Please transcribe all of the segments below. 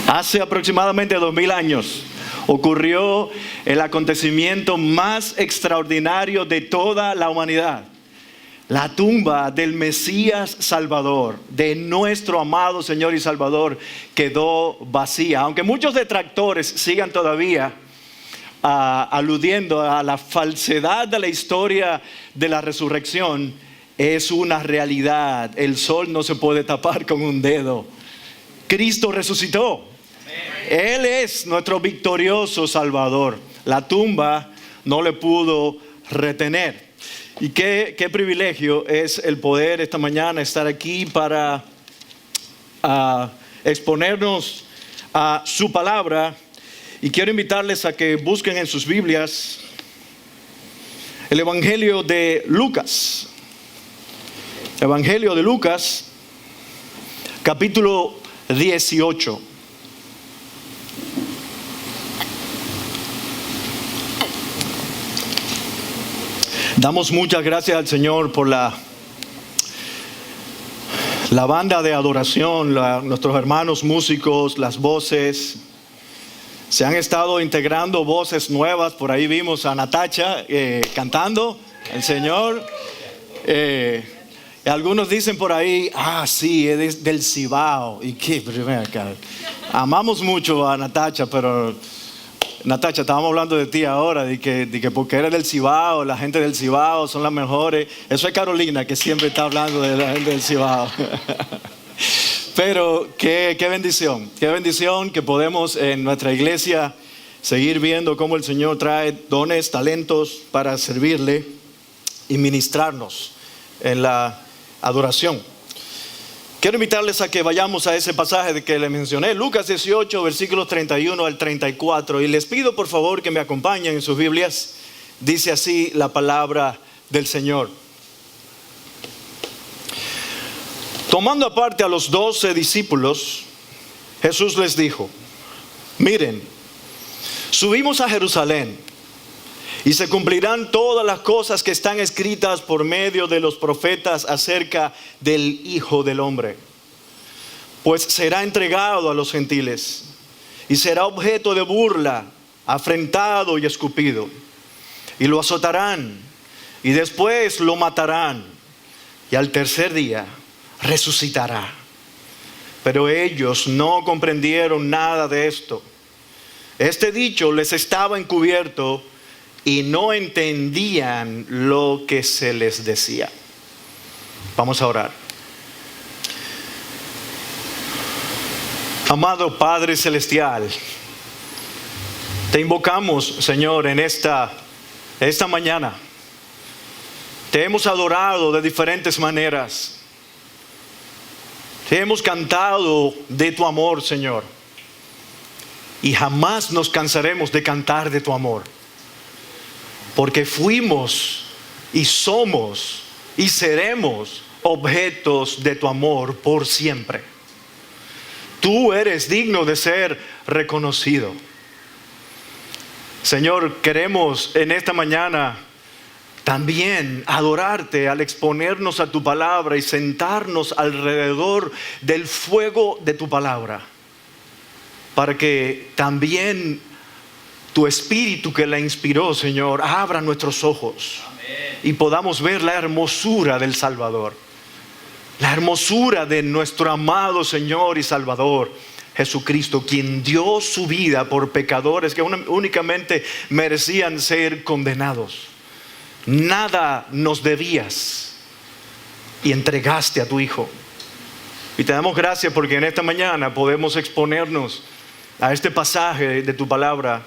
Hace aproximadamente 2000 años ocurrió el acontecimiento más extraordinario de toda la humanidad. La tumba del Mesías Salvador, de nuestro amado Señor y Salvador, quedó vacía. Aunque muchos detractores sigan todavía aludiendo a la falsedad de la historia de la resurrección, es una realidad. El sol no se puede tapar con un dedo. Cristo resucitó. Él es nuestro victorioso Salvador. La tumba no le pudo retener. Y qué privilegio es el poder esta mañana estar aquí para exponernos a su palabra. Y quiero invitarles a que busquen en sus Biblias el Evangelio de Lucas. Evangelio de Lucas, capítulo 18. Damos muchas gracias al Señor por la banda de adoración, nuestros hermanos músicos, las voces. Se han estado integrando voces nuevas. Por ahí vimos a Natacha cantando el Señor. Algunos dicen por ahí, sí, es del Cibao. ¿Y qué? Amamos mucho a Natacha, pero Natacha, estábamos hablando de ti ahora, de que porque eres del Cibao, la gente del Cibao son las mejores. Eso es Carolina, que siempre está hablando de la gente del Cibao. Pero qué bendición que podemos en nuestra iglesia seguir viendo cómo el Señor trae dones, talentos para servirle y ministrarnos en la adoración. Quiero invitarles a que vayamos a ese pasaje de que les mencioné, Lucas 18, versículos 31 al 34. Y les pido por favor que me acompañen en sus Biblias. Dice así la palabra del Señor. Tomando aparte a los 12 discípulos, Jesús les dijo: miren, subimos a Jerusalén y se cumplirán todas las cosas que están escritas por medio de los profetas acerca del Hijo del Hombre. Pues será entregado a los gentiles y será objeto de burla, afrentado y escupido. Y lo azotarán y después lo matarán y al tercer día resucitará. Pero ellos no comprendieron nada de esto. Este dicho les estaba encubierto y no entendían lo que se les decía. Vamos a orar. Amado Padre Celestial, te invocamos, Señor, en esta mañana. Te hemos adorado de diferentes maneras. Te hemos cantado de tu amor, Señor. Y jamás nos cansaremos de cantar de tu amor. Porque fuimos y somos y seremos objetos de tu amor por siempre. Tú eres digno de ser reconocido. Señor, queremos en esta mañana también adorarte al exponernos a tu palabra y sentarnos alrededor del fuego de tu palabra. Para que también tu espíritu que la inspiró, Señor, abra nuestros ojos. Amén. Y podamos ver la hermosura del Salvador. La hermosura de nuestro amado Señor y Salvador Jesucristo, quien dio su vida por pecadores que únicamente merecían ser condenados. Nada nos debías y entregaste a tu Hijo. Y te damos gracias porque en esta mañana podemos exponernos a este pasaje de tu palabra.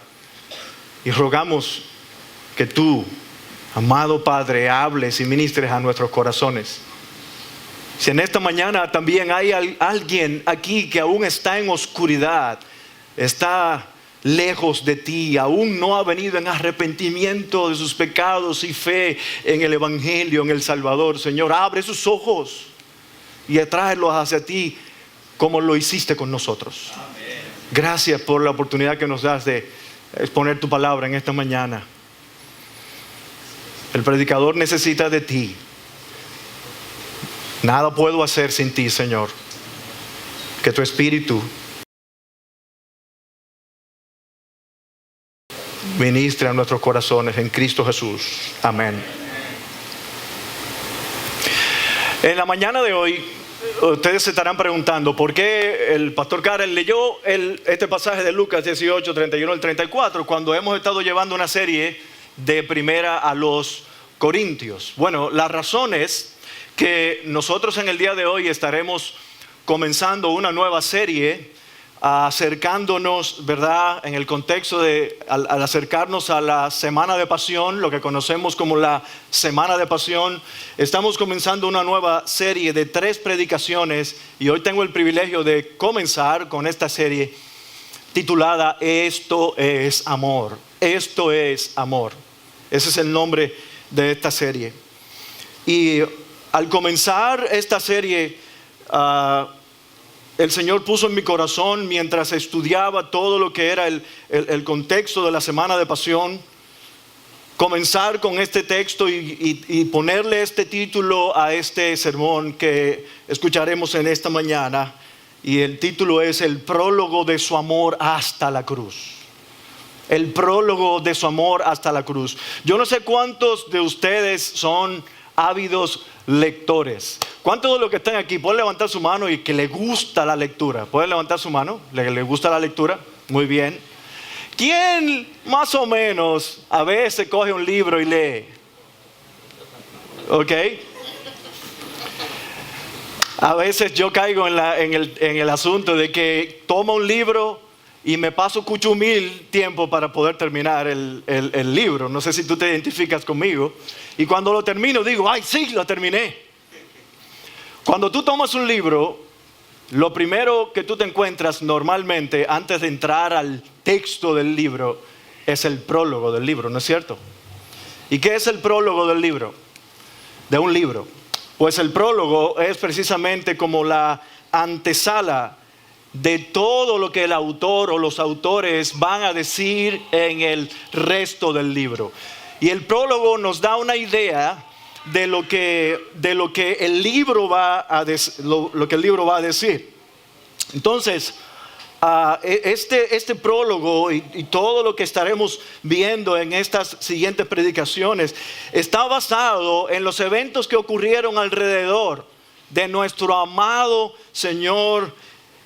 Y rogamos que tú, amado Padre, hables y ministres a nuestros corazones. Si en esta mañana también hay alguien aquí que aún está en oscuridad, está lejos de ti, aún no ha venido en arrepentimiento de sus pecados y fe en el Evangelio, en el Salvador, Señor, abre sus ojos y atráelos hacia ti como lo hiciste con nosotros. Amén. Gracias por la oportunidad que nos das de exponer tu palabra en esta mañana. El predicador necesita de ti. Nada puedo hacer sin ti, Señor. Que tu espíritu ministre a nuestros corazones en Cristo Jesús. Amén. En la mañana de hoy, ustedes se estarán preguntando por qué el pastor Karel leyó este pasaje de Lucas 18, 31 al 34, cuando hemos estado llevando una serie de Primera a los Corintios. Bueno, la razón es que nosotros en el día de hoy estaremos comenzando una nueva serie, acercándonos, ¿verdad?, en el contexto de al acercarnos a la Semana de Pasión, lo que conocemos como la Semana de Pasión. Estamos comenzando una nueva serie de 3 predicaciones y hoy tengo el privilegio de comenzar con esta serie titulada Esto es amor. Esto es amor. Ese es el nombre de esta serie. Y al comenzar esta serie, el Señor puso en mi corazón, mientras estudiaba todo lo que era el contexto de la Semana de Pasión, comenzar con este texto y ponerle este título a este sermón que escucharemos en esta mañana. Y el título es El prólogo de su amor hasta la cruz. El prólogo de su amor hasta la cruz. Yo no sé cuántos de ustedes son ávidos lectores. ¿Cuántos de los que están aquí pueden levantar su mano y que le gusta la lectura? ¿Pueden levantar su mano? ¿Le gusta la lectura? Muy bien. ¿Quién más o menos a veces coge un libro y lee? ¿Ok? A veces yo caigo en el asunto de que tomo un libro y me paso cuchumil tiempo para poder terminar el libro. No sé si tú te identificas conmigo. Y cuando lo termino digo, ¡ay, sí, lo terminé! Cuando tú tomas un libro, lo primero que tú te encuentras normalmente antes de entrar al texto del libro es el prólogo del libro, ¿no es cierto? ¿Y qué es el prólogo del libro? De un libro. Pues el prólogo es precisamente como la antesala de todo lo que el autor o los autores van a decir en el resto del libro. Y el prólogo nos da una idea de lo que el libro va a decir. Entonces, este prólogo y todo lo que estaremos viendo en estas siguientes predicaciones está basado en los eventos que ocurrieron alrededor de nuestro amado Señor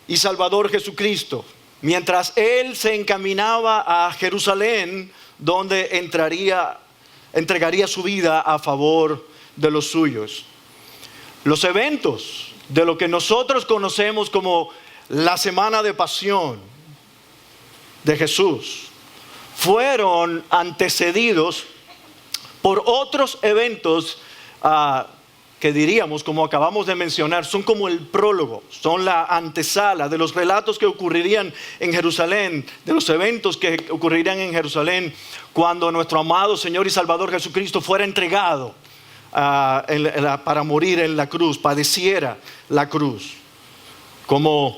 y Salvador Jesucristo, mientras Él se encaminaba a Jerusalén, donde entregaría su vida a favor de los suyos. Los eventos de lo que nosotros conocemos como la Semana de Pasión de Jesús fueron antecedidos por otros eventos que diríamos, como acabamos de mencionar, son como el prólogo, son la antesala de los relatos que ocurrirían en Jerusalén, de los eventos que ocurrirían en Jerusalén cuando nuestro amado Señor y Salvador Jesucristo fuera entregado para morir en la cruz, padeciera la cruz. Como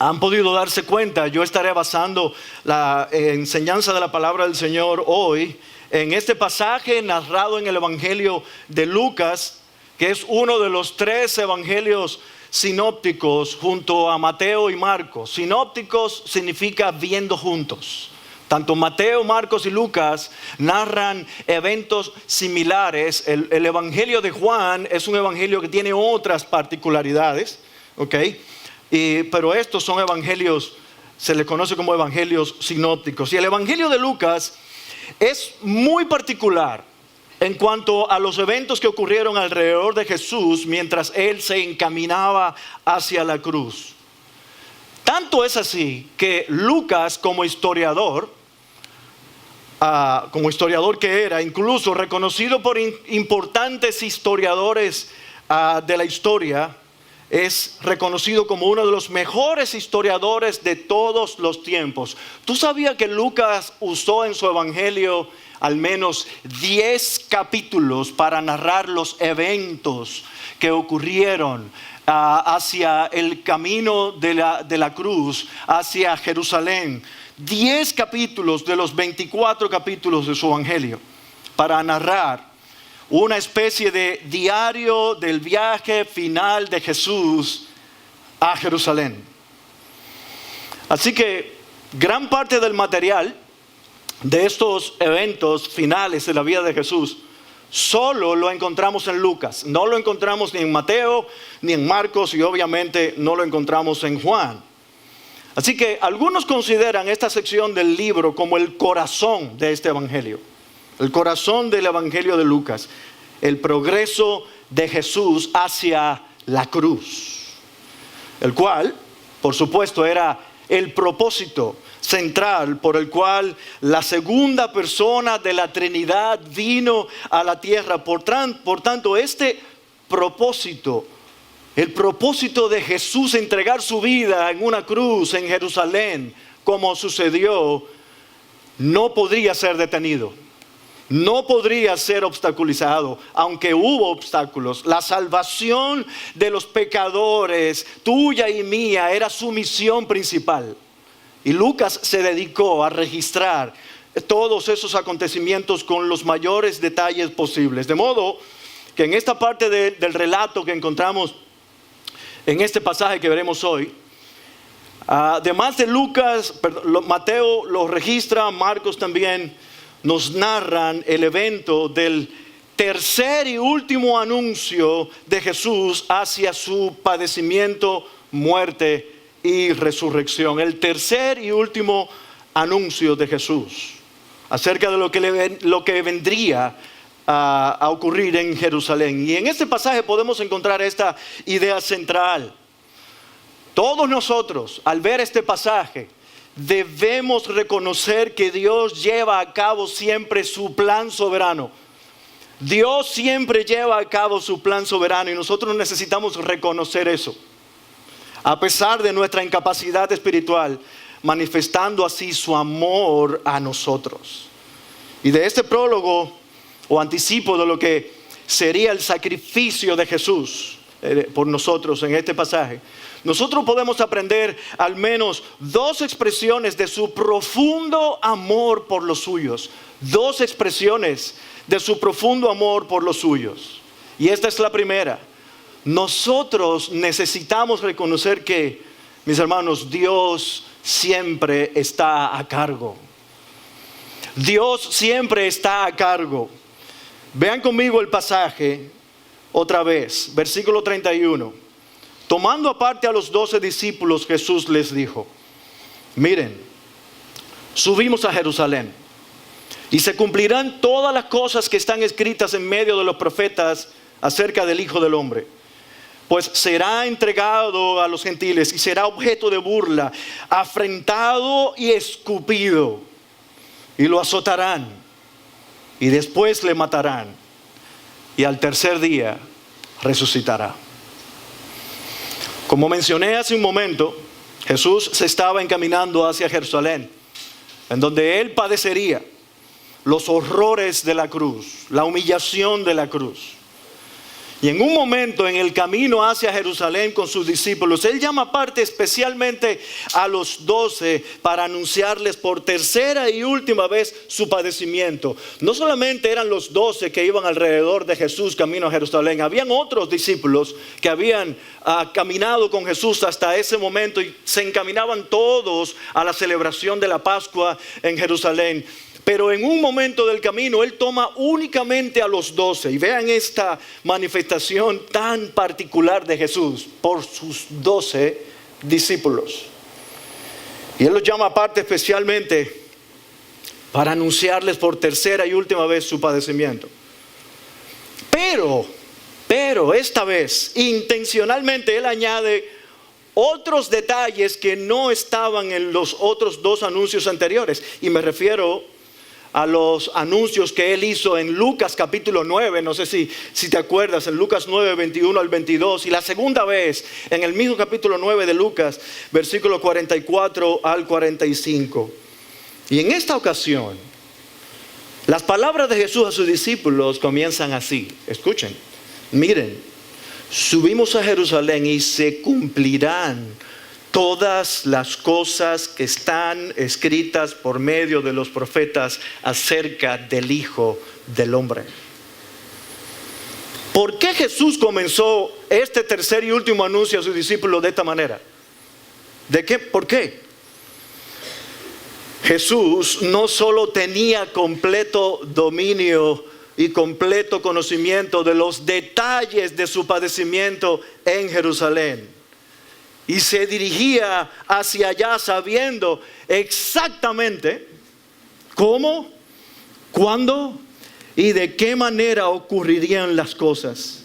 han podido darse cuenta, yo estaré basando la enseñanza de la palabra del Señor hoy en este pasaje narrado en el Evangelio de Lucas, que es uno de los 3 evangelios sinópticos junto a Mateo y Marcos. Sinópticos significa viendo juntos. Tanto Mateo, Marcos y Lucas narran eventos similares. El Evangelio de Juan es un evangelio que tiene otras particularidades, ¿ok? Pero estos son evangelios, se les conoce como evangelios sinópticos. Y el Evangelio de Lucas es muy particular en cuanto a los eventos que ocurrieron alrededor de Jesús mientras Él se encaminaba hacia la cruz. Tanto es así que Lucas, como historiador que era, incluso reconocido por importantes historiadores de la historia, es reconocido como uno de los mejores historiadores de todos los tiempos. ¿Tú sabías que Lucas usó en su evangelio al menos 10 capítulos para narrar los eventos que ocurrieron hacia el camino de la cruz, hacia Jerusalén? 10 capítulos de los 24 capítulos de su evangelio para narrar una especie de diario del viaje final de Jesús a Jerusalén. Así que gran parte del material de estos eventos finales de la vida de Jesús solo lo encontramos en Lucas. No lo encontramos ni en Mateo, ni en Marcos, y obviamente no lo encontramos en Juan. Así que algunos consideran esta sección del libro como el corazón de este evangelio. El corazón del evangelio de Lucas. El progreso de Jesús hacia la cruz. El cual, por supuesto, era el propósito central por el cual la segunda persona de la Trinidad vino a la tierra. Por tanto, este propósito, el propósito de Jesús entregar su vida en una cruz en Jerusalén, como sucedió, no podría ser detenido. No podría ser obstaculizado, aunque hubo obstáculos. La salvación de los pecadores, tuya y mía, era su misión principal. Y Lucas se dedicó a registrar todos esos acontecimientos con los mayores detalles posibles. De modo que en esta parte del relato que encontramos en este pasaje que veremos hoy, además de Lucas, Mateo lo registra, Marcos también, nos narran el evento del tercer y último anuncio de Jesús hacia su padecimiento, muerte y resurrección. El tercer y último anuncio de Jesús acerca de lo que vendría a ocurrir en Jerusalén. Y en este pasaje podemos encontrar esta idea central. Todos nosotros, al ver este pasaje, debemos reconocer que Dios lleva a cabo siempre su plan soberano. Dios siempre lleva a cabo su plan soberano y nosotros necesitamos reconocer eso. A pesar de nuestra incapacidad espiritual, manifestando así su amor a nosotros. Y de este prólogo o anticipo de lo que sería el sacrificio de Jesús por nosotros en este pasaje, nosotros podemos aprender al menos dos expresiones de su profundo amor por los suyos. Dos expresiones de su profundo amor por los suyos. Y esta es la primera. Nosotros necesitamos reconocer que, mis hermanos, Dios siempre está a cargo. Dios siempre está a cargo. Vean conmigo el pasaje otra vez, versículo 31. Tomando aparte a los 12 discípulos, Jesús les dijo: miren, subimos a Jerusalén y se cumplirán todas las cosas que están escritas en medio de los profetas acerca del Hijo del Hombre. Pues será entregado a los gentiles y será objeto de burla, afrentado y escupido, y lo azotarán y después le matarán y al tercer día resucitará. Como mencioné hace un momento, Jesús se estaba encaminando hacia Jerusalén, en donde Él padecería los horrores de la cruz, la humillación de la cruz. Y en un momento en el camino hacia Jerusalén con sus discípulos, Él llama aparte especialmente a los 12 para anunciarles por tercera y última vez su padecimiento. No solamente eran los 12 que iban alrededor de Jesús camino a Jerusalén, habían otros discípulos que habían caminado con Jesús hasta ese momento y se encaminaban todos a la celebración de la Pascua en Jerusalén. Pero en un momento del camino Él toma únicamente a los 12. Y vean esta manifestación tan particular de Jesús por sus 12 discípulos. Y Él los llama aparte especialmente para anunciarles por tercera y última vez su padecimiento. Pero esta vez intencionalmente Él añade otros detalles que no estaban en los otros dos anuncios anteriores. Y me refiero a los anuncios que Él hizo en Lucas capítulo 9, no sé si te acuerdas, en Lucas 9, 21 al 22, y la segunda vez en el mismo capítulo 9 de Lucas, versículo 44 al 45. Y en esta ocasión, las palabras de Jesús a sus discípulos comienzan así, escuchen, miren, subimos a Jerusalén y se cumplirán todas las cosas que están escritas por medio de los profetas acerca del Hijo del Hombre. ¿Por qué Jesús comenzó este tercer y último anuncio a sus discípulos de esta manera? ¿Por qué? Jesús no solo tenía completo dominio y completo conocimiento de los detalles de su padecimiento en Jerusalén, y se dirigía hacia allá sabiendo exactamente cómo, cuándo y de qué manera ocurrirían las cosas.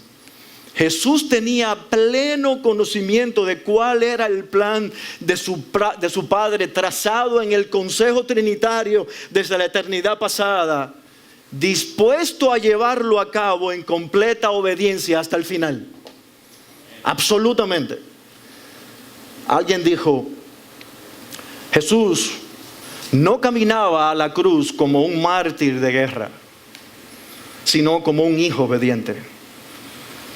Jesús tenía pleno conocimiento de cuál era el plan de su Padre trazado en el consejo trinitario desde la eternidad pasada, dispuesto a llevarlo a cabo en completa obediencia hasta el final. Absolutamente. Alguien dijo, Jesús no caminaba a la cruz como un mártir de guerra, sino como un hijo obediente.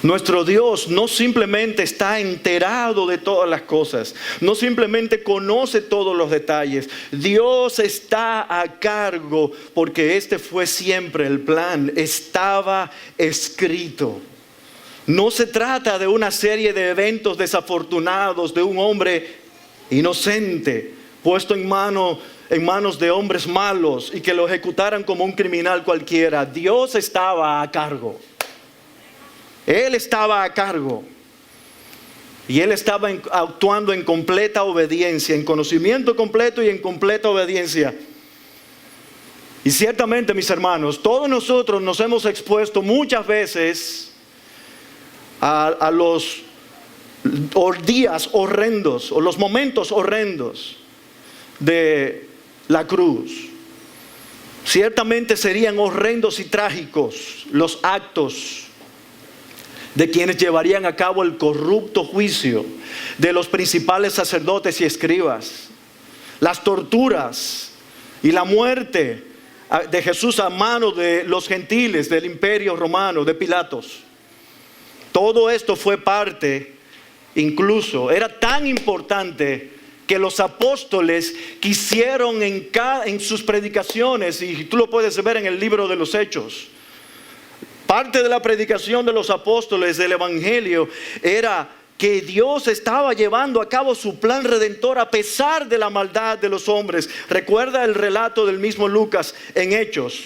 Nuestro Dios no simplemente está enterado de todas las cosas, no simplemente conoce todos los detalles. Dios está a cargo porque este fue siempre el plan, estaba escrito. No se trata de una serie de eventos desafortunados de un hombre inocente puesto en manos de hombres malos y que lo ejecutaran como un criminal cualquiera. Dios estaba a cargo. Él estaba a cargo y Él estaba actuando en completa obediencia, en conocimiento completo y en completa obediencia. Y ciertamente, mis hermanos, todos nosotros nos hemos expuesto muchas veces a los días horrendos o los momentos horrendos de la cruz. Ciertamente serían horrendos y trágicos los actos de quienes llevarían a cabo el corrupto juicio de los principales sacerdotes y escribas, las torturas y la muerte de Jesús a manos de los gentiles del imperio romano, de Pilatos. Todo esto fue parte, incluso, era tan importante que los apóstoles quisieron en sus predicaciones, y tú lo puedes ver en el libro de los Hechos. Parte de la predicación de los apóstoles del Evangelio era que Dios estaba llevando a cabo su plan redentor a pesar de la maldad de los hombres. Recuerda el relato del mismo Lucas en Hechos,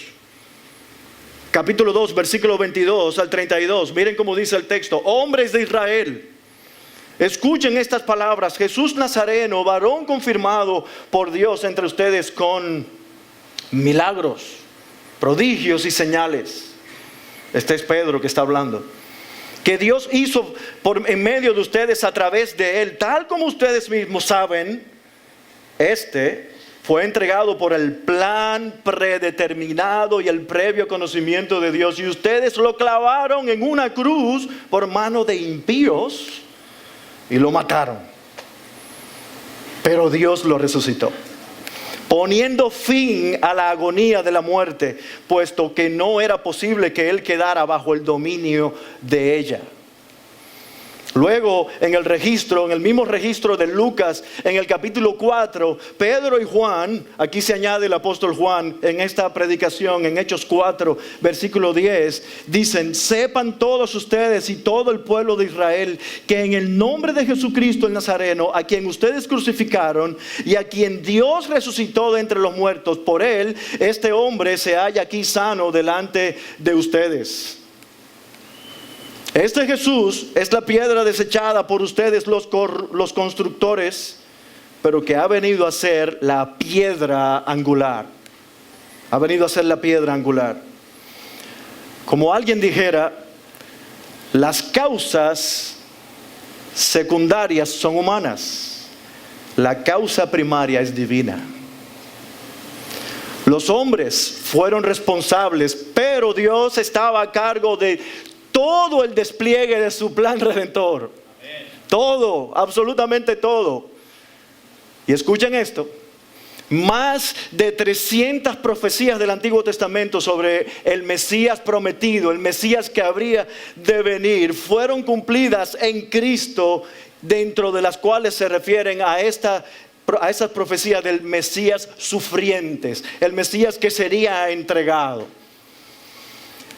capítulo 2, versículo 22 al 32. Miren cómo dice el texto: hombres de Israel, escuchen estas palabras. Jesús Nazareno, varón confirmado por Dios entre ustedes con milagros, prodigios y señales. Este es Pedro que está hablando. Que Dios hizo en medio de ustedes a través de él, tal como ustedes mismos saben. Este fue entregado por el plan predeterminado y el previo conocimiento de Dios. Y ustedes lo clavaron en una cruz por mano de impíos y lo mataron. Pero Dios lo resucitó, poniendo fin a la agonía de la muerte, puesto que no era posible que él quedara bajo el dominio de ella. Luego, en el mismo registro de Lucas, en el capítulo 4, Pedro y Juan, aquí se añade el apóstol Juan en esta predicación, en Hechos 4, versículo 10, dicen: sepan todos ustedes y todo el pueblo de Israel que en el nombre de Jesucristo el Nazareno, a quien ustedes crucificaron y a quien Dios resucitó de entre los muertos, por él este hombre se halla aquí sano delante de ustedes. Este Jesús es la piedra desechada por ustedes los constructores, pero que ha venido a ser la piedra angular. Ha venido a ser la piedra angular. Como alguien dijera, las causas secundarias son humanas. La causa primaria es divina. Los hombres fueron responsables, pero Dios estaba a cargo de todo el despliegue de su plan redentor. Amén. Todo, absolutamente todo. Y escuchen esto: más de 300 profecías del Antiguo Testamento sobre el Mesías prometido, el Mesías que habría de venir, fueron cumplidas en Cristo, dentro de las cuales se refieren a esas profecías del Mesías sufrientes, el Mesías que sería entregado.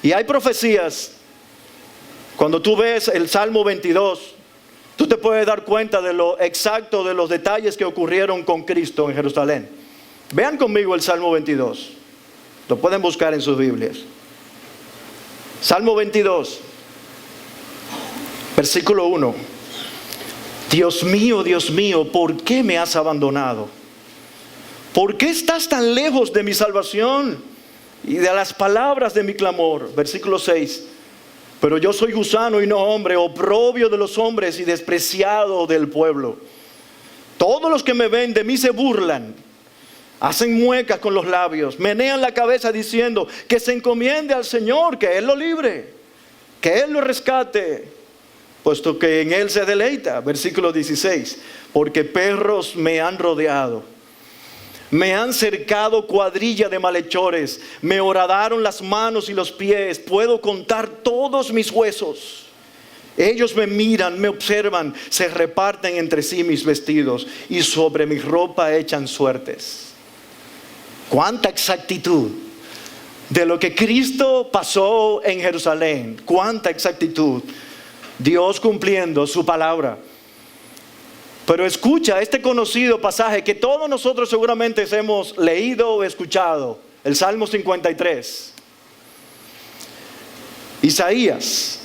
Y hay profecías. Cuando tú ves el Salmo 22, tú te puedes dar cuenta de lo exacto de los detalles que ocurrieron con Cristo en Jerusalén. Vean conmigo el Salmo 22. Lo pueden buscar en sus Biblias. Salmo 22, versículo 1. Dios mío, ¿por qué me has abandonado? ¿Por qué estás tan lejos de mi salvación y de las palabras de mi clamor? Versículo 6. Pero yo soy gusano y no hombre, oprobio de los hombres y despreciado del pueblo. Todos los que me ven de mí se burlan, hacen muecas con los labios, menean la cabeza diciendo que se encomiende al Señor, que Él lo libre, que Él lo rescate, puesto que en Él se deleita. Versículo 16. Porque perros me han rodeado, me han cercado cuadrilla de malhechores, me horadaron las manos y los pies, puedo contar todos mis huesos. Ellos me miran, me observan, se reparten entre sí mis vestidos y sobre mi ropa echan suertes. Cuánta exactitud de lo que Cristo pasó en Jerusalén. Cuánta exactitud. Dios cumpliendo su palabra. Pero escucha este conocido pasaje que todos nosotros seguramente hemos leído o escuchado. El Salmo 53. Isaías.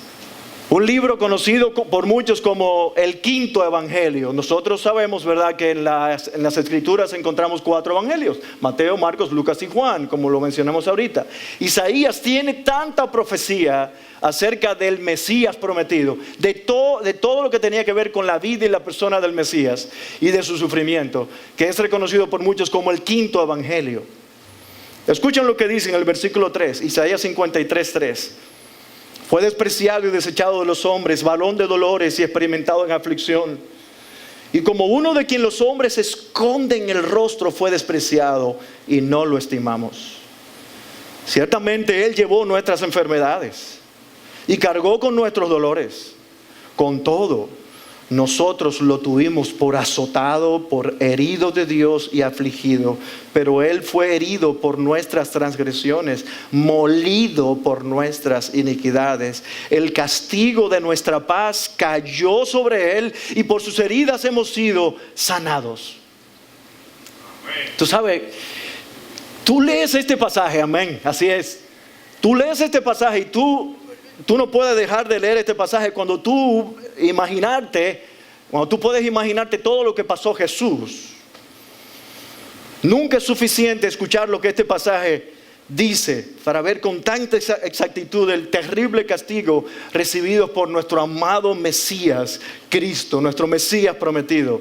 Un libro conocido por muchos como el quinto evangelio. Nosotros sabemos, ¿verdad?, que en las escrituras encontramos 4 evangelios: Mateo, Marcos, Lucas y Juan, como lo mencionamos ahorita. Isaías tiene tanta profecía acerca del Mesías prometido, de todo lo que tenía que ver con la vida y la persona del Mesías y de su sufrimiento, que es reconocido por muchos como el quinto evangelio. Escuchen lo que dice en el versículo 3, Isaías 53, 3. Fue despreciado y desechado de los hombres, varón de dolores y experimentado en aflicción. Y como uno de quien los hombres esconden el rostro, fue despreciado y no lo estimamos. Ciertamente Él llevó nuestras enfermedades y cargó con nuestros dolores. Con todo, nosotros lo tuvimos por azotado, por herido de Dios y afligido. Pero Él fue herido por nuestras transgresiones, molido por nuestras iniquidades. El castigo de nuestra paz cayó sobre Él y por sus heridas hemos sido sanados. Amén. Tú sabes, tú lees este pasaje, amén, así es. Tú lees este pasaje y tú no puedes dejar de leer este pasaje cuando tú puedes imaginarte todo lo que pasó Jesús. Nunca es suficiente escuchar lo que este pasaje dice para ver con tanta exactitud el terrible castigo recibido por nuestro amado Mesías, Cristo, nuestro Mesías prometido.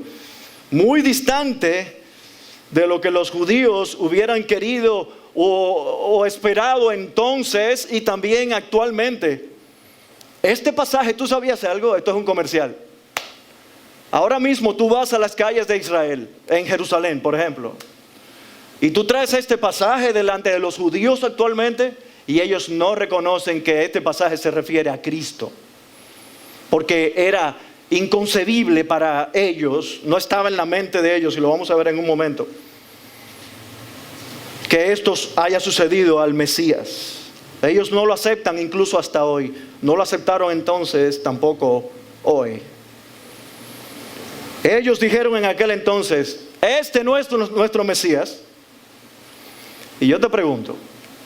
Muy distante de lo que los judíos hubieran querido o esperado entonces y también actualmente. Este pasaje, ¿tú sabías algo? Esto es un comercial. Ahora mismo tú vas a las calles de Israel, en Jerusalén, por ejemplo, y tú traes este pasaje delante de los judíos actualmente, y ellos no reconocen que este pasaje se refiere a Cristo, porque era inconcebible para ellos, no estaba en la mente de ellos, y lo vamos a ver en un momento, que esto haya sucedido al Mesías. Ellos no lo aceptan incluso hasta hoy. No lo aceptaron entonces, tampoco hoy. Ellos dijeron en aquel entonces: este no es nuestro Mesías. Y yo te pregunto,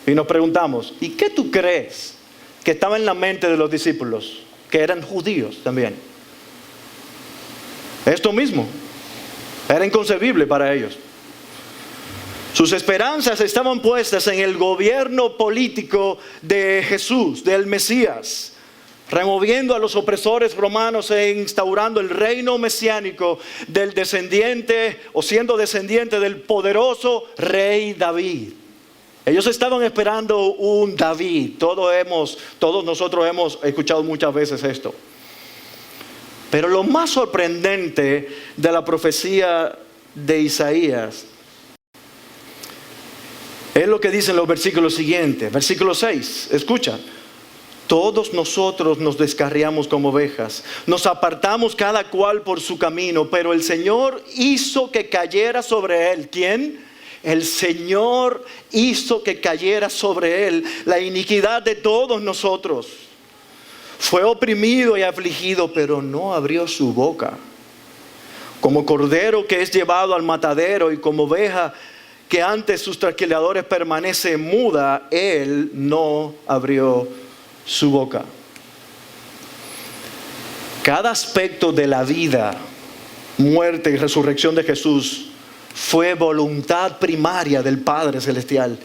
y nos preguntamos, ¿y qué tú crees que estaba en la mente de los discípulos, que eran judíos también? Esto mismo. Era inconcebible para ellos. Sus esperanzas estaban puestas en el gobierno político de Jesús, del Mesías, removiendo a los opresores romanos e instaurando el reino mesiánico del descendiente, o siendo descendiente del poderoso rey David. Ellos estaban esperando un David. Todos nosotros hemos escuchado muchas veces esto. Pero lo más sorprendente de la profecía de Isaías es lo que dicen los versículos siguientes. Versículo 6, escucha. Todos nosotros nos descarriamos como ovejas, nos apartamos cada cual por su camino, pero el Señor hizo que cayera sobre él. ¿Quién? El Señor hizo que cayera sobre él la iniquidad de todos nosotros. Fue oprimido y afligido, pero no abrió su boca. Como cordero que es llevado al matadero y como oveja que ante sus trasquiladores permanece muda, Él no abrió su boca. Cada aspecto de la vida, muerte y resurrección de Jesús fue voluntad primaria del Padre Celestial.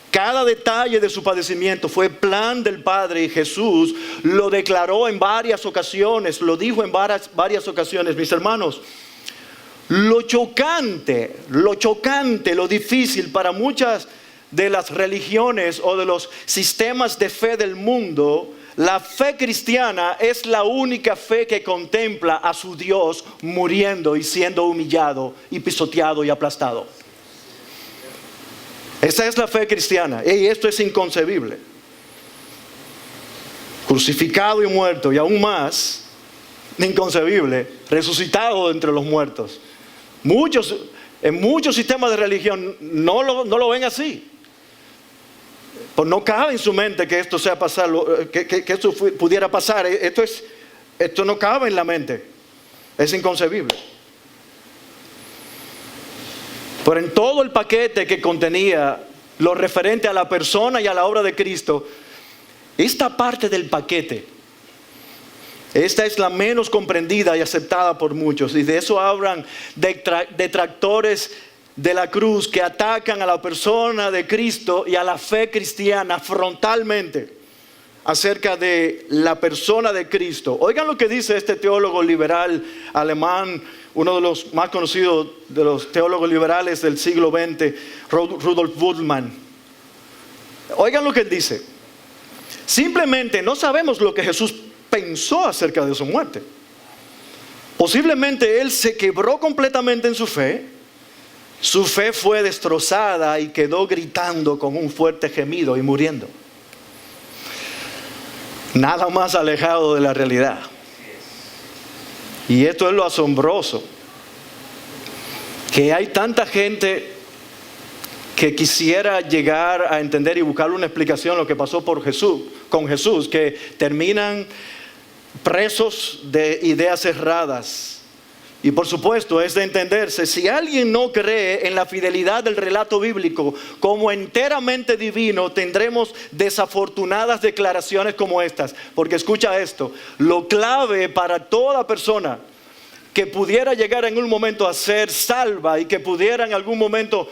Cada detalle de su padecimiento fue plan del Padre, y Jesús lo declaró en varias ocasiones, lo dijo en varias ocasiones. Mis hermanos, lo chocante, lo difícil para muchas de las religiones o de los sistemas de fe del mundo, la fe cristiana es la única fe que contempla a su Dios muriendo y siendo humillado y pisoteado y aplastado. Esa es la fe cristiana, y esto es inconcebible. Crucificado y muerto, y aún más inconcebible, resucitado de entre los muertos. En muchos sistemas de religión no lo ven así. Pues no cabe en su mente que esto sea pasar, que esto pudiera pasar. Esto no cabe en la mente. Es inconcebible. Pero en todo el paquete que contenía lo referente a la persona y a la obra de Cristo, esta parte del paquete, esta es la menos comprendida y aceptada por muchos. Y de eso hablan detractores de la cruz que atacan a la persona de Cristo y a la fe cristiana frontalmente acerca de la persona de Cristo. Oigan lo que dice este teólogo liberal alemán, uno de los más conocidos de los teólogos liberales del siglo XX, Rudolf Bultmann. Oigan lo que él dice. Simplemente no sabemos lo que Jesús pensó acerca de su muerte. Posiblemente él se quebró completamente en su fe. Su fe fue destrozada y quedó gritando con un fuerte gemido y muriendo. Nada más alejado de la realidad. Y esto es lo asombroso, que hay tanta gente que quisiera llegar a entender y buscar una explicación lo que pasó con Jesús, que terminan presos de ideas erradas. Y por supuesto es de entenderse, si alguien no cree en la fidelidad del relato bíblico como enteramente divino, tendremos desafortunadas declaraciones como estas. Porque escucha esto, lo clave para toda persona que pudiera llegar en un momento a ser salva y que pudiera en algún momento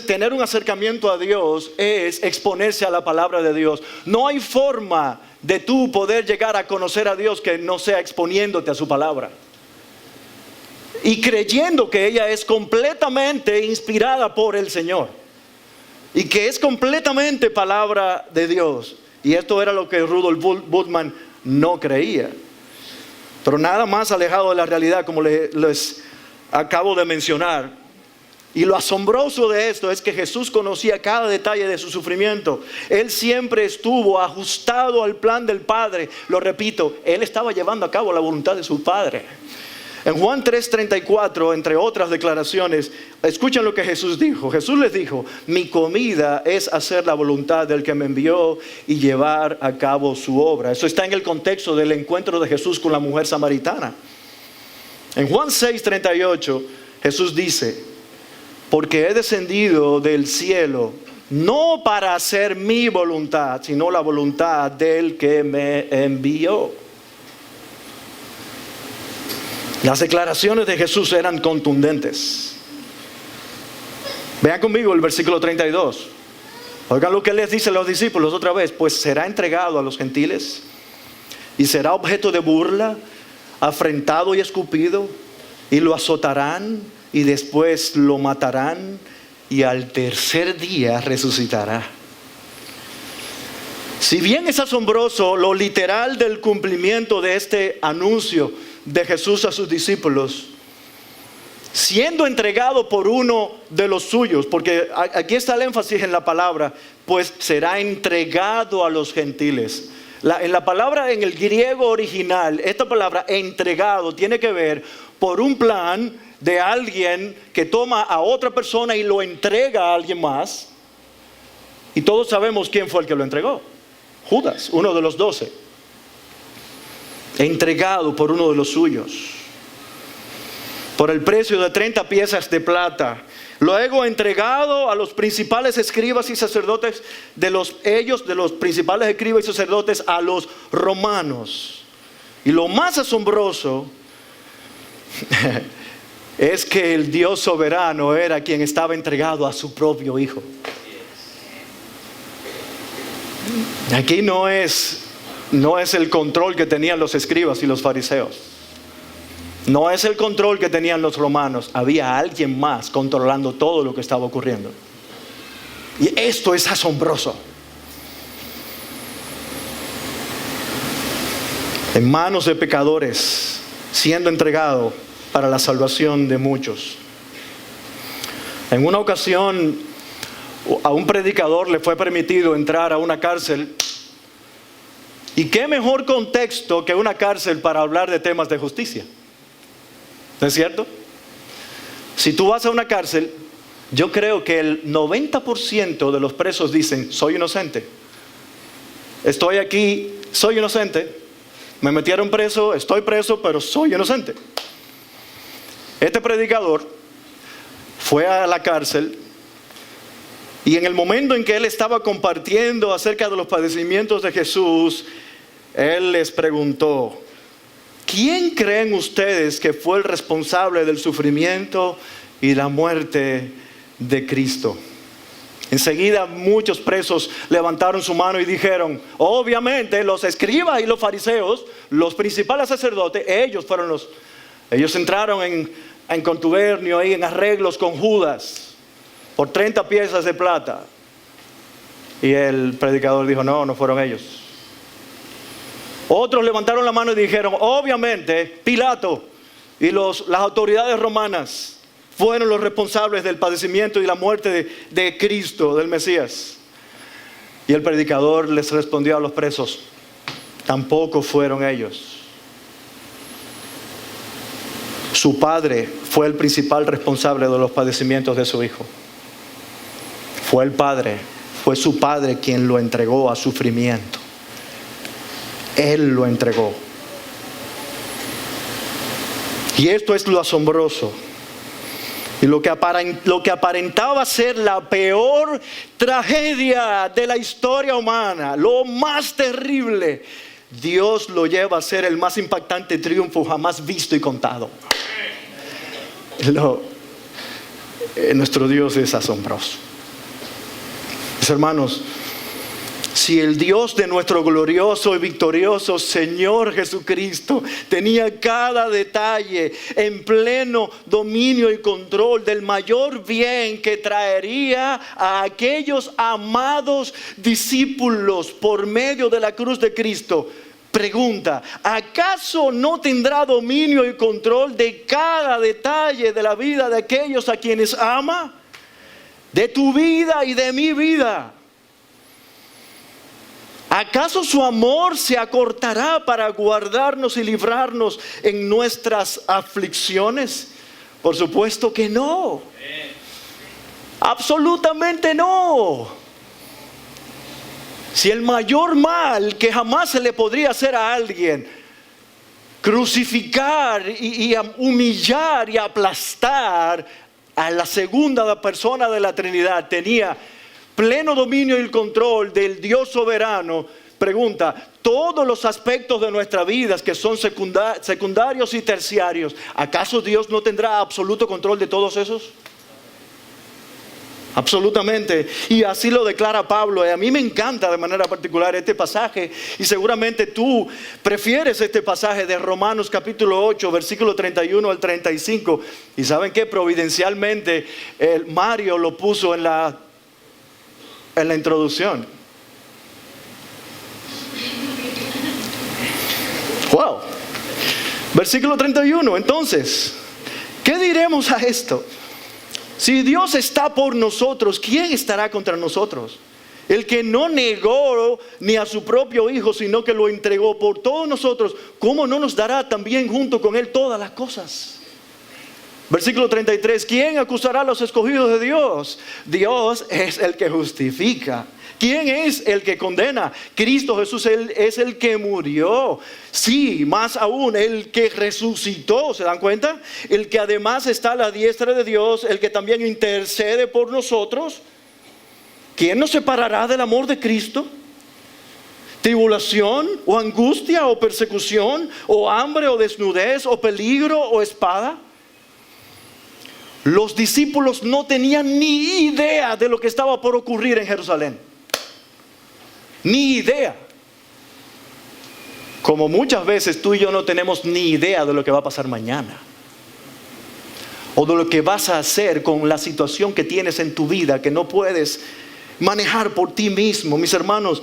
tener un acercamiento a Dios es exponerse a la palabra de Dios. No hay forma de tú poder llegar a conocer a Dios que no sea exponiéndote a su palabra y creyendo que ella es completamente inspirada por el Señor y que es completamente palabra de Dios. Y esto era lo que Rudolf Bultmann no creía. Pero nada más alejado de la realidad, como les acabo de mencionar. Y lo asombroso de esto es que Jesús conocía cada detalle de su sufrimiento. Él siempre estuvo ajustado al plan del Padre. Lo repito, Él estaba llevando a cabo la voluntad de su Padre. En Juan 3:34, entre otras declaraciones, escuchen lo que Jesús dijo. Jesús les dijo, mi comida es hacer la voluntad del que me envió y llevar a cabo su obra. Eso está en el contexto del encuentro de Jesús con la mujer samaritana. En Juan 6:38, Jesús dice, porque he descendido del cielo no para hacer mi voluntad, sino la voluntad del que me envió. Las declaraciones de Jesús eran contundentes. Vean conmigo el versículo 32. Oigan lo que les dice a los discípulos otra vez. Pues será entregado a los gentiles y será objeto de burla, afrentado y escupido, y lo azotarán y después lo matarán y al tercer día resucitará. Si bien es asombroso lo literal del cumplimiento de este anuncio de Jesús a sus discípulos, siendo entregado por uno de los suyos, porque aquí está el énfasis en la palabra, pues será entregado a los gentiles. En la palabra, en el griego original, esta palabra entregado tiene que ver por un plan de alguien que toma a otra persona y lo entrega a alguien más. Y todos sabemos quién fue el que lo entregó. Judas, uno de los 12. Entregado por uno de los suyos. Por el precio de 30 piezas de plata. luego entregado a los principales escribas y sacerdotes de los principales escribas y sacerdotes a los romanos. Y lo más asombroso es que el Dios soberano era quien estaba entregado a su propio Hijo. Aquí no es el control que tenían los escribas y los fariseos. No es el control que tenían los romanos. Había alguien más controlando todo lo que estaba ocurriendo. Y esto es asombroso. En manos de pecadores, siendo entregado para la salvación de muchos. En una ocasión, a un predicador le fue permitido entrar a una cárcel. ¿Y qué mejor contexto que una cárcel para hablar de temas de justicia? ¿No es cierto? Si tú vas a una cárcel, yo creo que el 90% de los presos dicen: soy inocente. Estoy aquí, soy inocente. Me metieron preso, estoy preso, pero soy inocente. Este predicador fue a la cárcel y en el momento en que él estaba compartiendo acerca de los padecimientos de Jesús, él les preguntó: ¿quién creen ustedes que fue el responsable del sufrimiento y la muerte de Cristo? Enseguida muchos presos levantaron su mano y dijeron: obviamente los escribas y los fariseos, los principales sacerdotes, ellos entraron en contubernio, ahí en arreglos con Judas por 30 piezas de plata. Y el predicador dijo: no fueron ellos. Otros levantaron la mano y dijeron: obviamente Pilato y las autoridades romanas fueron los responsables del padecimiento y la muerte de Cristo, del Mesías. Y el predicador les respondió a los presos: tampoco fueron ellos. Su padre fue el principal responsable de los padecimientos de su hijo. Fue su padre quien lo entregó a sufrimiento. Él lo entregó. Y esto es lo asombroso. Y lo que aparentaba ser la peor tragedia de la historia humana, lo más terrible, Dios lo lleva a ser el más impactante triunfo jamás visto y contado. Nuestro Dios es asombroso. Mis hermanos, si el Dios de nuestro glorioso y victorioso Señor Jesucristo tenía cada detalle en pleno dominio y control del mayor bien que traería a aquellos amados discípulos por medio de la cruz de Cristo, pregunta: ¿acaso no tendrá dominio y control de cada detalle de la vida de aquellos a quienes ama? De tu vida y de mi vida. ¿Acaso su amor se acortará para guardarnos y librarnos en nuestras aflicciones? Por supuesto que no. Absolutamente no. Si el mayor mal que jamás se le podría hacer a alguien, crucificar y humillar y aplastar a la segunda persona de la Trinidad, tenía pleno dominio y control del Dios soberano, pregunta: todos los aspectos de nuestra vida que son secundarios y terciarios, ¿acaso Dios no tendrá absoluto control de todos esos? Absolutamente. Y así lo declara Pablo. Y a mí me encanta de manera particular este pasaje, y seguramente tú prefieres este pasaje de Romanos capítulo 8 versículo 31 al 35. Y saben que providencialmente Mario lo puso en la introducción. Wow. Versículo 31. Entonces, ¿qué diremos a esto? Si Dios está por nosotros, ¿quién estará contra nosotros? El que no negó ni a su propio Hijo, sino que lo entregó por todos nosotros, ¿cómo no nos dará también junto con Él todas las cosas? Versículo 33. ¿Quién acusará a los escogidos de Dios? Dios es el que justifica. ¿Quién es el que condena? Cristo Jesús es el que murió. Sí, más aún, el que resucitó, ¿se dan cuenta? El que además está a la diestra de Dios, el que también intercede por nosotros. ¿Quién nos separará del amor de Cristo? ¿Tribulación o angustia o persecución o hambre o desnudez o peligro o espada? Los discípulos no tenían ni idea de lo que estaba por ocurrir en Jerusalén. Ni idea. Como muchas veces tú y yo no tenemos ni idea de lo que va a pasar mañana. O de lo que vas a hacer con la situación que tienes en tu vida que no puedes manejar por ti mismo. Mis hermanos,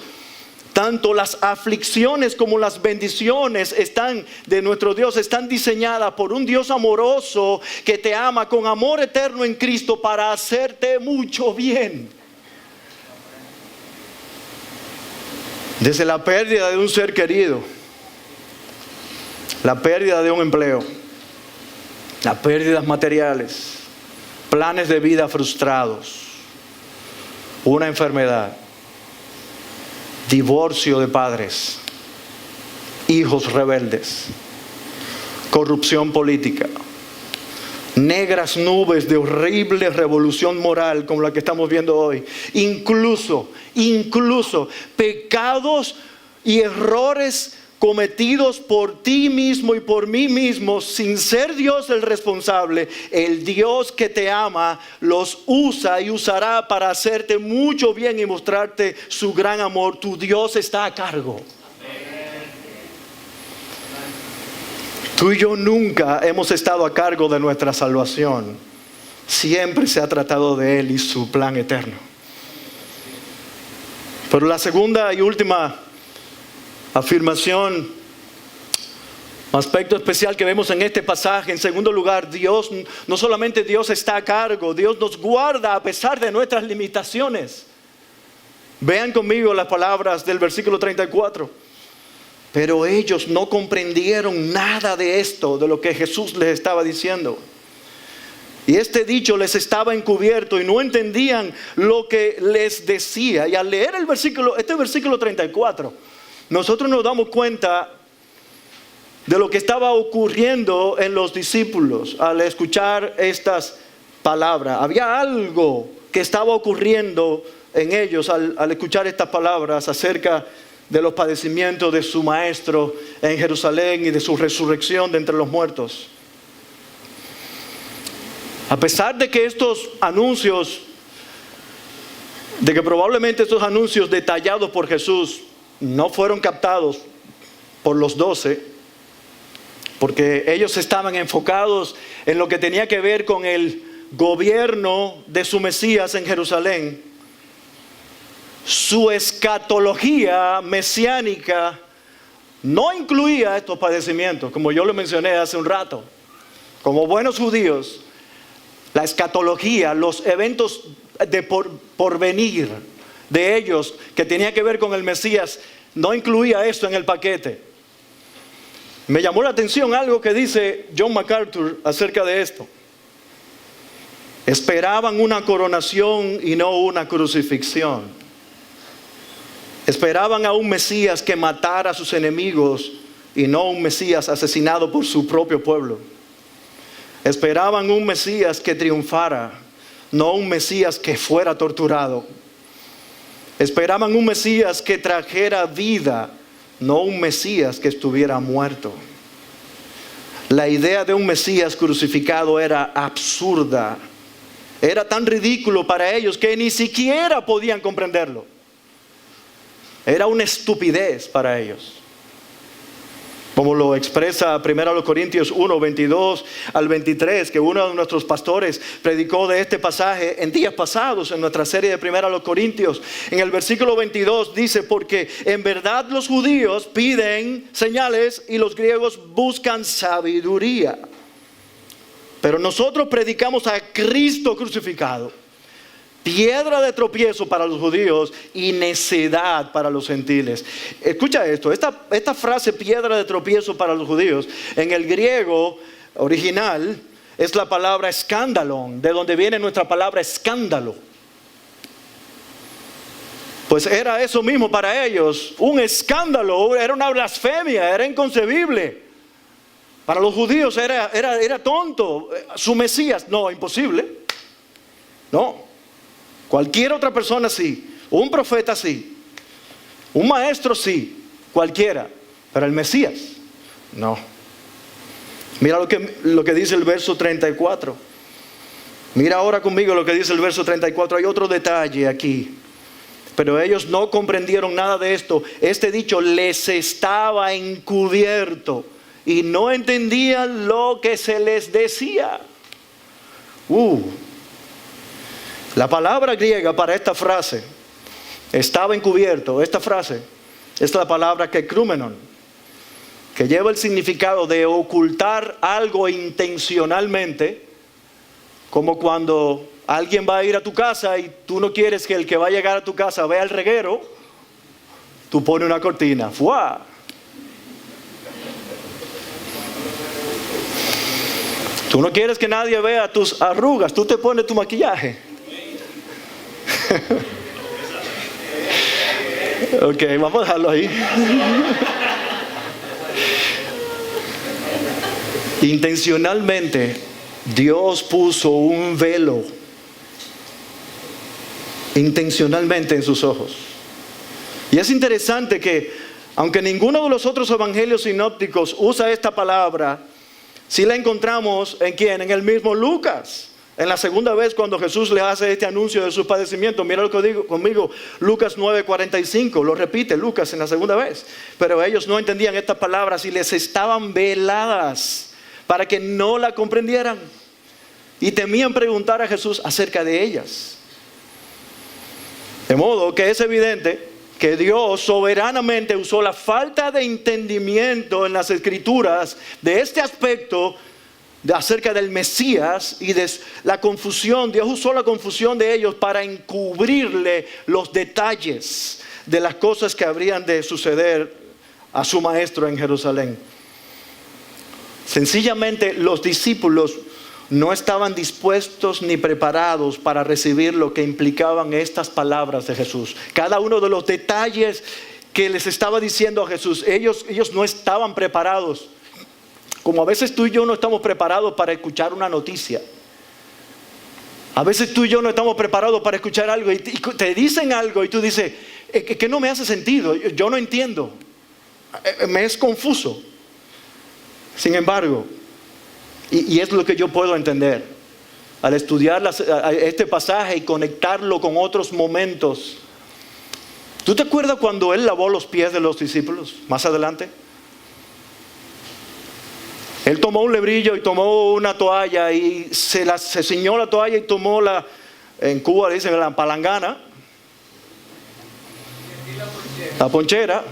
tanto las aflicciones como las bendiciones de nuestro Dios están diseñadas por un Dios amoroso que te ama con amor eterno en Cristo para hacerte mucho bien. Desde la pérdida de un ser querido, la pérdida de un empleo, las pérdidas materiales, planes de vida frustrados, una enfermedad, divorcio de padres, hijos rebeldes, corrupción política, negras nubes de horrible revolución moral como la que estamos viendo hoy, incluso pecados y errores cometidos por ti mismo y por mí mismo, sin ser Dios el responsable. El Dios que te ama los usa y usará para hacerte mucho bien y mostrarte su gran amor. Tu Dios está a cargo. Tú y yo nunca hemos estado a cargo de nuestra salvación. Siempre se ha tratado de Él y su plan eterno. Pero la segunda y última afirmación, aspecto especial que vemos en este pasaje, en segundo lugar, Dios, no solamente Dios está a cargo, Dios nos guarda a pesar de nuestras limitaciones. Vean conmigo las palabras del versículo 34. Pero ellos no comprendieron nada de esto, de lo que Jesús les estaba diciendo. Y este dicho les estaba encubierto y no entendían lo que les decía. Y al leer este versículo 34, nosotros nos damos cuenta de lo que estaba ocurriendo en los discípulos al escuchar estas palabras. Había algo que estaba ocurriendo en ellos al escuchar estas palabras acerca de los padecimientos de su maestro en Jerusalén y de su resurrección de entre los muertos. A pesar de que probablemente estos anuncios detallados por Jesús no fueron captados por los 12, porque ellos estaban enfocados en lo que tenía que ver con el gobierno de su Mesías en Jerusalén, su escatología mesiánica no incluía estos padecimientos, como yo lo mencioné hace un rato. Como buenos judíos, la escatología, los eventos de porvenir de ellos que tenía que ver con el Mesías, no incluía esto en el paquete. Me llamó la atención algo que dice John MacArthur acerca de esto. Esperaban una coronación y no una crucifixión. Esperaban a un Mesías que matara a sus enemigos y no un Mesías asesinado por su propio pueblo. Esperaban un Mesías que triunfara, no un Mesías que fuera torturado. Esperaban un Mesías que trajera vida, no un Mesías que estuviera muerto. La idea de un Mesías crucificado era absurda. Era tan ridículo para ellos que ni siquiera podían comprenderlo. Era una estupidez para ellos. Como lo expresa 1 Corintios 1, 22 al 23, que uno de nuestros pastores predicó de este pasaje en días pasados en nuestra serie de 1 Corintios. En el versículo 22 dice: porque en verdad los judíos piden señales y los griegos buscan sabiduría. Pero nosotros predicamos a Cristo crucificado, piedra de tropiezo para los judíos y necedad para los gentiles. Escucha esto, esta frase piedra de tropiezo para los judíos, en el griego original es la palabra escandalon, de donde viene nuestra palabra escándalo. Pues era eso mismo para ellos, un escándalo, era una blasfemia, era inconcebible. Para los judíos era tonto. Su Mesías, no, imposible. No, cualquier otra persona sí, un profeta sí, un maestro sí, cualquiera, pero el Mesías, no. Mira lo que dice el verso 34. Mira ahora conmigo lo que dice el verso 34. Hay otro detalle aquí. Pero ellos no comprendieron nada de esto. Este dicho les estaba encubierto y no entendían lo que se les decía. La palabra griega para esta frase, estaba encubierto, esta frase es la palabra kekrumenon, que lleva el significado de ocultar algo intencionalmente, como cuando alguien va a ir a tu casa y tú no quieres que el que va a llegar a tu casa vea el reguero, tú pones una cortina. ¡Fua! Tú no quieres que nadie vea tus arrugas, tú te pones tu maquillaje. Ok, vamos a dejarlo ahí. Intencionalmente Dios puso un velo intencionalmente en sus ojos. Y es interesante que aunque ninguno de los otros evangelios sinópticos usa esta palabra, sí la encontramos ¿en quién? En el mismo Lucas. En la segunda vez cuando Jesús le hace este anuncio de sus padecimientos, mira lo que digo conmigo, Lucas 9:45, lo repite Lucas en la segunda vez. Pero ellos no entendían estas palabras y les estaban veladas para que no la comprendieran. Y temían preguntar a Jesús acerca de ellas. De modo que es evidente que Dios soberanamente usó la falta de entendimiento en las Escrituras de este aspecto acerca del Mesías y de la confusión. Dios usó la confusión de ellos para encubrirle los detalles de las cosas que habrían de suceder a su maestro en Jerusalén. Sencillamente los discípulos no estaban dispuestos ni preparados para recibir lo que implicaban estas palabras de Jesús. Cada uno de los detalles que les estaba diciendo a Jesús, ellos no estaban preparados. Como a veces tú y yo no estamos preparados para escuchar una noticia. A veces tú y yo no estamos preparados para escuchar algo y te dicen algo y tú dices, que no me hace sentido, yo no entiendo, me es confuso. Sin embargo, y es lo que yo puedo entender al estudiar este pasaje y conectarlo con otros momentos. ¿Tú te acuerdas cuando Él lavó los pies de los discípulos más adelante? Él tomó un lebrillo y tomó una toalla y se ciñó la toalla y tomó en Cuba dicen la palangana, la ponchera,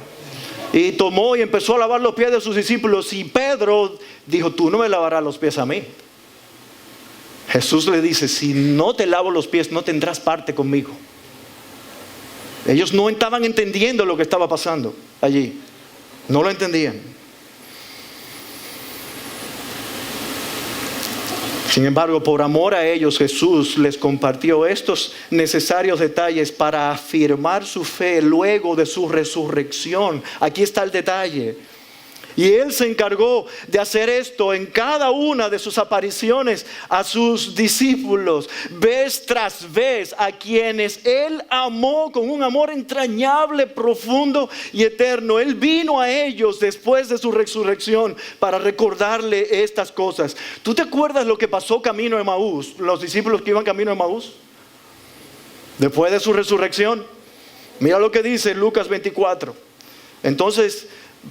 y tomó y empezó a lavar los pies de sus discípulos. Y Pedro dijo, tú no me lavarás los pies a mí. Jesús le dice, si no te lavo los pies no tendrás parte conmigo. Ellos no estaban entendiendo lo que estaba pasando allí, no lo entendían. Sin embargo, por amor a ellos, Jesús les compartió estos necesarios detalles para afirmar su fe luego de su resurrección. Aquí está el detalle. Y Él se encargó de hacer esto en cada una de sus apariciones a sus discípulos, vez tras vez, a quienes Él amó con un amor entrañable, profundo y eterno. Él vino a ellos después de su resurrección para recordarle estas cosas. ¿Tú te acuerdas lo que pasó camino a Emaús? Los discípulos que iban camino a Emaús después de su resurrección. Mira lo que dice Lucas 24. Entonces,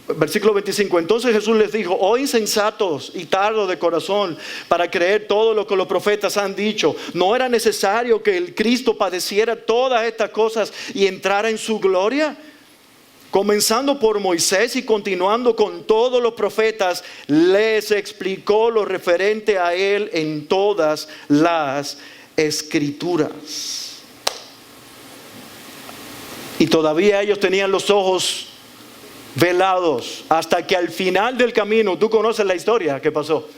versículo 25, entonces Jesús les dijo, oh insensatos y tardos de corazón para creer todo lo que los profetas han dicho. ¿No era necesario que el Cristo padeciera todas estas cosas y entrara en su gloria? Comenzando por Moisés y continuando con todos los profetas, les explicó lo referente a él en todas las Escrituras. Y todavía ellos tenían los ojos velados, hasta que al final del camino, tú conoces la historia que pasó,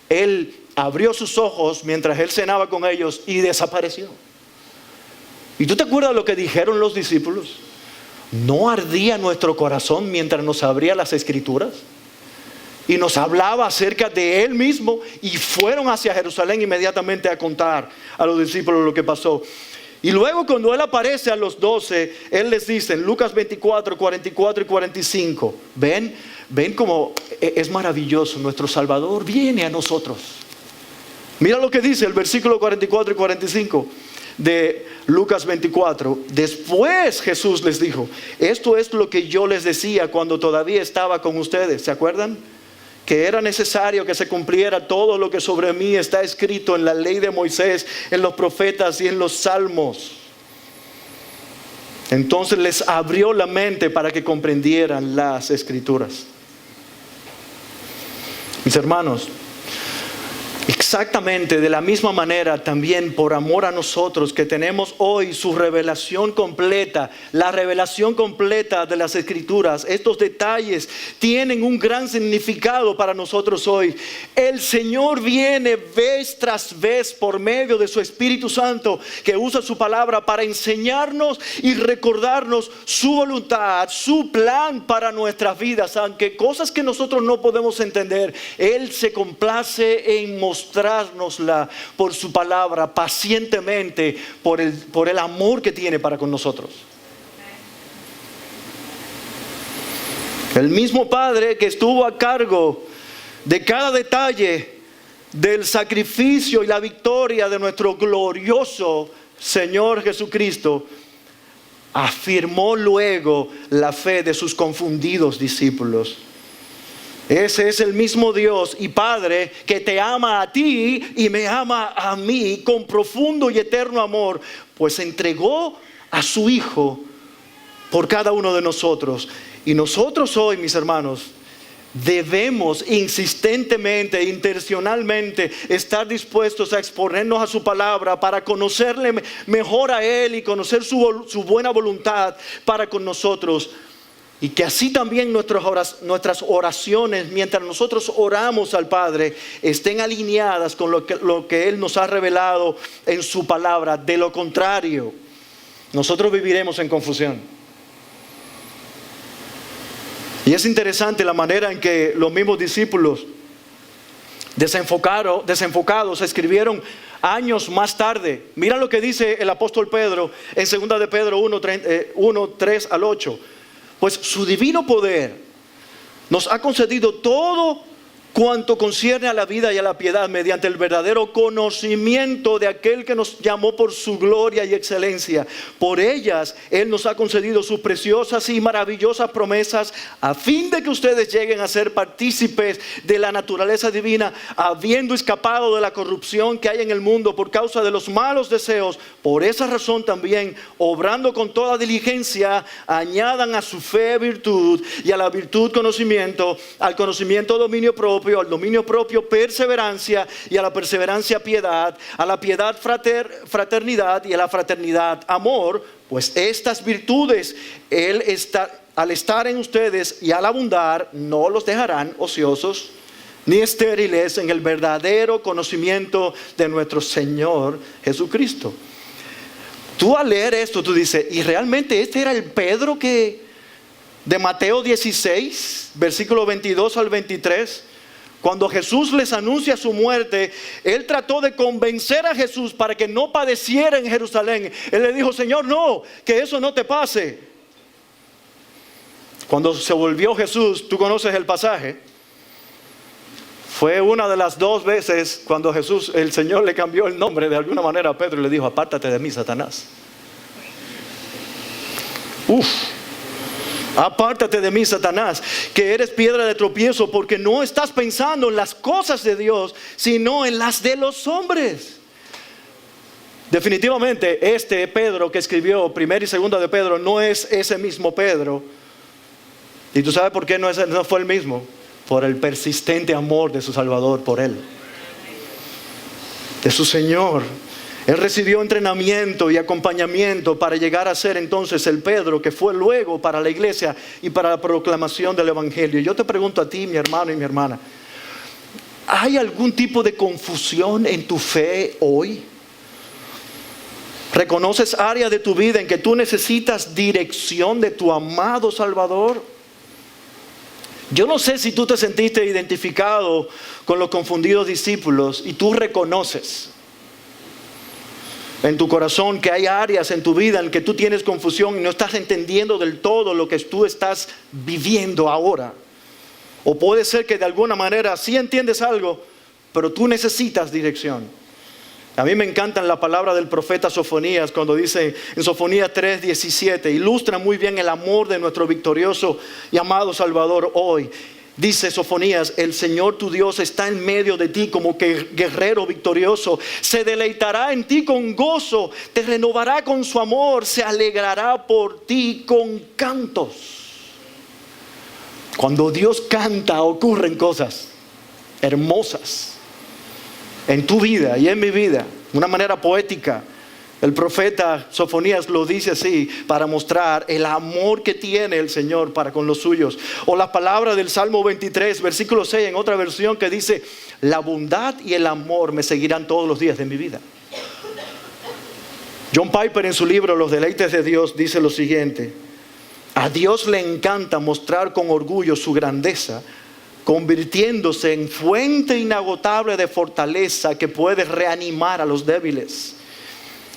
Él abrió sus ojos mientras Él cenaba con ellos y desapareció. ¿Y tú te acuerdas lo que dijeron los discípulos? ¿no ardía nuestro corazón mientras nos abría las Escrituras? Y nos hablaba acerca de Él mismo, y fueron hacia Jerusalén inmediatamente a contar a los discípulos lo que pasó. Y luego cuando Él aparece a los 12, Él les dice en Lucas 24, 44 y 45, ven cómo es maravilloso, nuestro Salvador viene a nosotros. Mira lo que dice el versículo 44 y 45 de Lucas 24. Después Jesús les dijo, esto es lo que yo les decía cuando todavía estaba con ustedes, ¿se acuerdan? Que era necesario que se cumpliera todo lo que sobre mí está escrito en la ley de Moisés, en los profetas y en los salmos. Entonces les abrió la mente para que comprendieran las Escrituras. Mis hermanos, exactamente de la misma manera también por amor a nosotros que tenemos hoy su revelación completa, la revelación completa de las Escrituras, estos detalles tienen un gran significado para nosotros hoy. El Señor viene vez tras vez por medio de su Espíritu Santo que usa su palabra para enseñarnos y recordarnos su voluntad, su plan para nuestras vidas, aunque cosas que nosotros no podemos entender, Él se complace en mostrárnosla por su palabra pacientemente, por el amor que tiene para con nosotros. El mismo Padre que estuvo a cargo de cada detalle del sacrificio y la victoria de nuestro glorioso Señor Jesucristo, afirmó luego la fe de sus confundidos discípulos. Ese es el mismo Dios y Padre que te ama a ti y me ama a mí con profundo y eterno amor, pues entregó a su Hijo por cada uno de nosotros. Y nosotros hoy, mis hermanos, debemos insistentemente, intencionalmente estar dispuestos a exponernos a su palabra para conocerle mejor a Él y conocer su buena voluntad para con nosotros. Y que así también nuestras oraciones, mientras nosotros oramos al Padre, estén alineadas con lo que Él nos ha revelado en su palabra. De lo contrario, nosotros viviremos en confusión. Y es interesante la manera en que los mismos discípulos desenfocados escribieron años más tarde. Mira lo que dice el apóstol Pedro en 2 de Pedro 1, 3 al 8. Pues su divino poder nos ha concedido todo cuanto concierne a la vida y a la piedad mediante el verdadero conocimiento de aquel que nos llamó por su gloria y excelencia. Por ellas Él nos ha concedido sus preciosas y maravillosas promesas, a fin de que ustedes lleguen a ser partícipes de la naturaleza divina, habiendo escapado de la corrupción que hay en el mundo por causa de los malos deseos. Por esa razón también, obrando con toda diligencia, añadan a su fe virtud, y a la virtud conocimiento, al conocimiento dominio propio, al dominio propio perseverancia, y a la perseverancia piedad, a la piedad fraternidad, y a la fraternidad amor. Pues estas virtudes al estar en ustedes y al abundar, no los dejarán ociosos ni estériles en el verdadero conocimiento de nuestro Señor Jesucristo. Tú al leer esto, tú dices, ¿y realmente este era el Pedro de Mateo 16, versículo 22 al 23? Cuando Jesús les anuncia su muerte, Él trató de convencer a Jesús para que no padeciera en Jerusalén. Él le dijo, Señor, no, que eso no te pase. Cuando se volvió Jesús, tú conoces el pasaje, fue una de las 2 veces cuando el Señor le cambió el nombre de alguna manera a Pedro y le dijo, apártate de mí, Satanás. Apártate de mí, Satanás, que eres piedra de tropiezo, porque no estás pensando en las cosas de Dios, sino en las de los hombres. Definitivamente este Pedro que escribió 1 y 2 de Pedro no es ese mismo Pedro. ¿Y tú sabes por qué no fue el mismo? Por el persistente amor de su Salvador por él, de su Señor. Él recibió entrenamiento y acompañamiento para llegar a ser entonces el Pedro que fue luego para la iglesia y para la proclamación del Evangelio. Yo te pregunto a ti, mi hermano y mi hermana, ¿hay algún tipo de confusión en tu fe hoy? ¿Reconoces áreas de tu vida en que tú necesitas dirección de tu amado Salvador? Yo no sé si tú te sentiste identificado con los confundidos discípulos y tú reconoces en tu corazón que hay áreas en tu vida en que tú tienes confusión y no estás entendiendo del todo lo que tú estás viviendo ahora. O puede ser que de alguna manera sí entiendes algo, pero tú necesitas dirección. A mí me encantan la palabra del profeta Sofonías cuando dice en Sofonías 3:17, ilustra muy bien el amor de nuestro victorioso y amado Salvador hoy. Dice Sofonías, el Señor tu Dios está en medio de ti como que guerrero victorioso. Se deleitará en ti con gozo, te renovará con su amor, se alegrará por ti con cantos. Cuando Dios canta ocurren cosas hermosas en tu vida y en mi vida, de una manera poética. El profeta Sofonías lo dice así para mostrar el amor que tiene el Señor para con los suyos. O la palabra del Salmo 23, versículo 6, en otra versión que dice, la bondad y el amor me seguirán todos los días de mi vida. John Piper en su libro Los deleites de Dios dice lo siguiente, a Dios le encanta mostrar con orgullo su grandeza, convirtiéndose en fuente inagotable de fortaleza que puede reanimar a los débiles.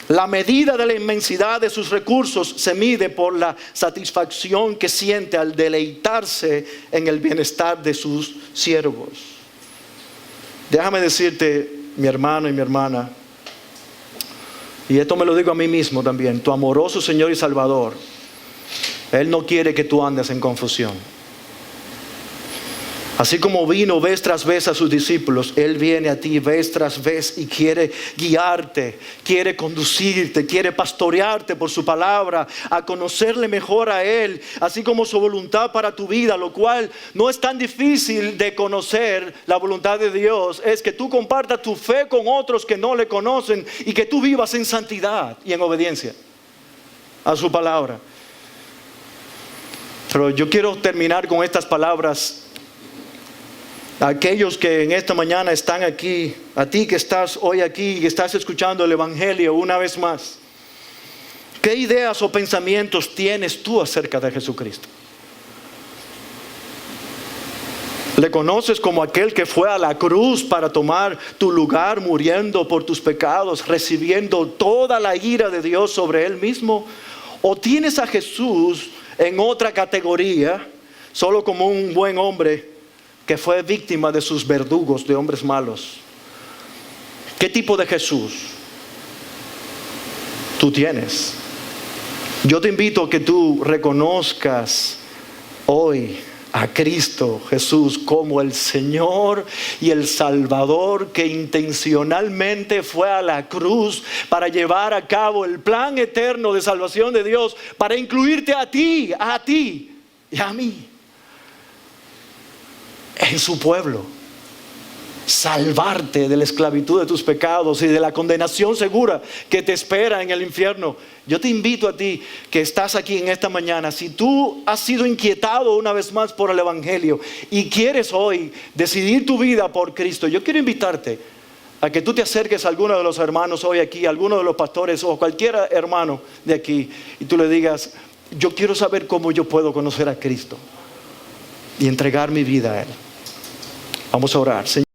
La medida de la inmensidad de sus recursos se mide por la satisfacción que siente al deleitarse en el bienestar de sus siervos. Déjame decirte, mi hermano y mi hermana, y esto me lo digo a mí mismo también, tu amoroso Señor y Salvador, Él no quiere que tú andes en confusión. Así como vino vez tras vez a sus discípulos, Él viene a ti vez tras vez y quiere guiarte, quiere conducirte, quiere pastorearte por su palabra, a conocerle mejor a Él, así como su voluntad para tu vida, lo cual no es tan difícil de conocer. La voluntad de Dios es que tú compartas tu fe con otros que no le conocen y que tú vivas en santidad y en obediencia a su palabra. Pero yo quiero terminar con estas palabras. Aquellos que en esta mañana están aquí, a ti que estás hoy aquí y estás escuchando el Evangelio una vez más, ¿qué ideas o pensamientos tienes tú acerca de Jesucristo? ¿Le conoces como aquel que fue a la cruz para tomar tu lugar, muriendo por tus pecados, recibiendo toda la ira de Dios sobre Él mismo? ¿O tienes a Jesús en otra categoría, solo como un buen hombre que fue víctima de sus verdugos, de hombres malos? ¿Qué tipo de Jesús tú tienes? Yo te invito a que tú reconozcas hoy a Cristo Jesús como el Señor y el Salvador que intencionalmente fue a la cruz para llevar a cabo el plan eterno de salvación de Dios, para incluirte a ti y a mí en su pueblo, salvarte de la esclavitud de tus pecados y de la condenación segura que te espera en el infierno. Yo te invito a ti que estás aquí en esta mañana, si tú has sido inquietado una vez más por el Evangelio y quieres hoy decidir tu vida por Cristo, yo quiero invitarte a que tú te acerques a alguno de los hermanos hoy aquí, a alguno de los pastores o cualquier hermano de aquí, y tú le digas, yo quiero saber cómo yo puedo conocer a Cristo y entregar mi vida a Él. Vamos a orar. Señor.